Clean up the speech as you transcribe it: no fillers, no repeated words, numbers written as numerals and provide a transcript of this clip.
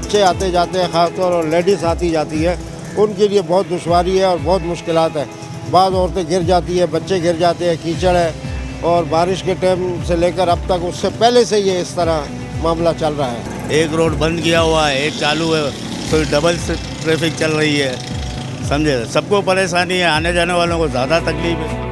बच्चे आते जाते हैं, ख़ासतौर और लेडीज़ आती जाती है, उनके लिए बहुत दुश्वारी है और बहुत मुश्किलात है। बाद औरतें गिर जाती है, बच्चे गिर जाते हैं, कीचड़ है, और बारिश के टाइम से लेकर अब तक उससे पहले से ये इस तरह मामला चल रहा है। एक रोड बंद किया हुआ है, एक चालू है, तो डबल ट्रैफिक चल रही है, समझे। सबको परेशानी है, आने जाने वालों को ज़्यादा तकलीफ है।